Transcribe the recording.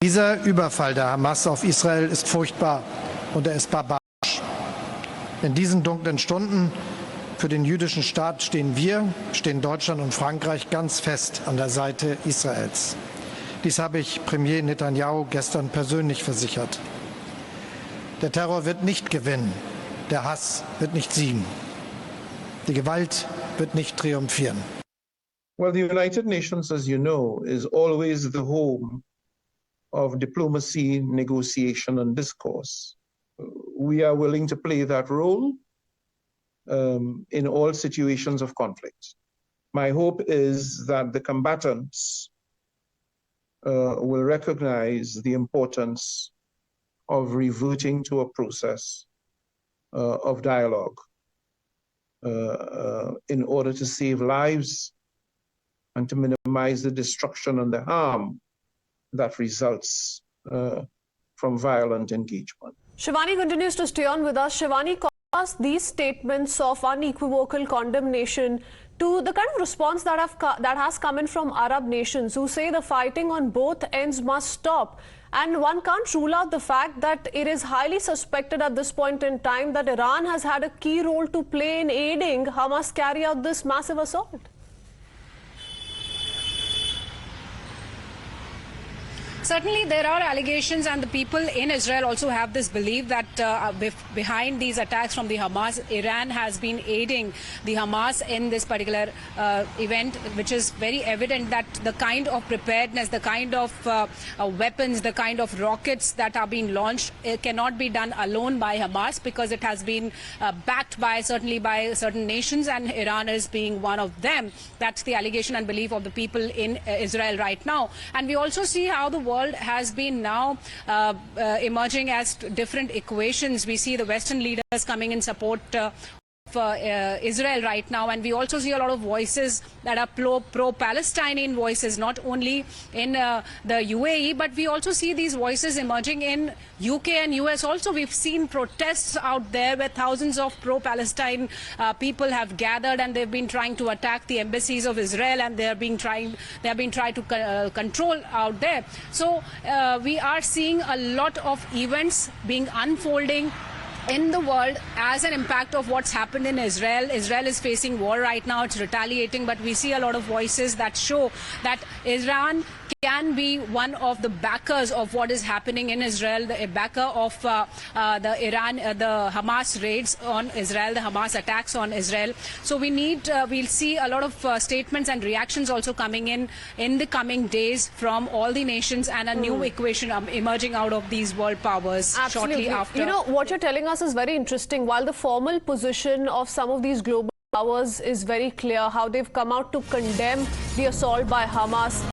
Dieser Überfall der Hamas auf Israel ist furchtbar und er ist barbarisch. In diesen dunklen Stunden für den jüdischen Staat stehen Deutschland und Frankreich ganz fest an der Seite Israels. Dies habe ich Premier Netanyahu gestern persönlich versichert. Der Terror wird nicht gewinnen, der Hass wird nicht siegen, die Gewalt wird nicht triumphieren. Well, the United Nations, as you know, is always the home of diplomacy, negotiation, and discourse. We are willing to play that role in all situations of conflict. My hope is that the combatants will recognize the importance of reverting to a process of dialogue in order to save lives and to minimize the destruction and the harm that results from violent engagement. Shivani continues to stay on with us. Shivani, contrast these statements of unequivocal condemnation to the kind of response that has come in from Arab nations who say the fighting on both ends must stop. And one can't rule out the fact that it is highly suspected at this point in time that Iran has had a key role to play in aiding Hamas carry out this massive assault. Certainly, there are allegations, and the people in Israel also have this belief that behind these attacks from the Hamas, Iran has been aiding the Hamas in this particular event, which is very evident that the kind of preparedness, the kind of weapons, the kind of rockets that are being launched, it cannot be done alone by Hamas, because it has been backed by certain nations, and Iran is being one of them. That's the allegation and belief of the people in Israel right now. And we also see how the world has been now emerging as different equations. We see the Western leaders coming in support of Israel right now, and we also see a lot of voices that are pro-Palestinian voices, not only in the UAE, but we also see these voices emerging in UK and US also. We've seen protests out there where thousands of pro-Palestine people have gathered, and they've been trying to attack the embassies of Israel, and they have been trying to control out there. So we are seeing a lot of events being unfolding in the world as an impact of what's happened in Israel. Israel is facing war right now. It's retaliating, but we see a lot of voices that show that Iran can be one of the backers of what is happening in Israel, a backer of the Hamas raids on Israel, the Hamas attacks on Israel. So we'll see a lot of statements and reactions also coming in the coming days from all the nations, and a new equation emerging out of these world powers. Absolutely. Shortly after. You know, what you're telling us is very interesting. While the formal position of some of these global powers is very clear, how they've come out to condemn the assault by Hamas.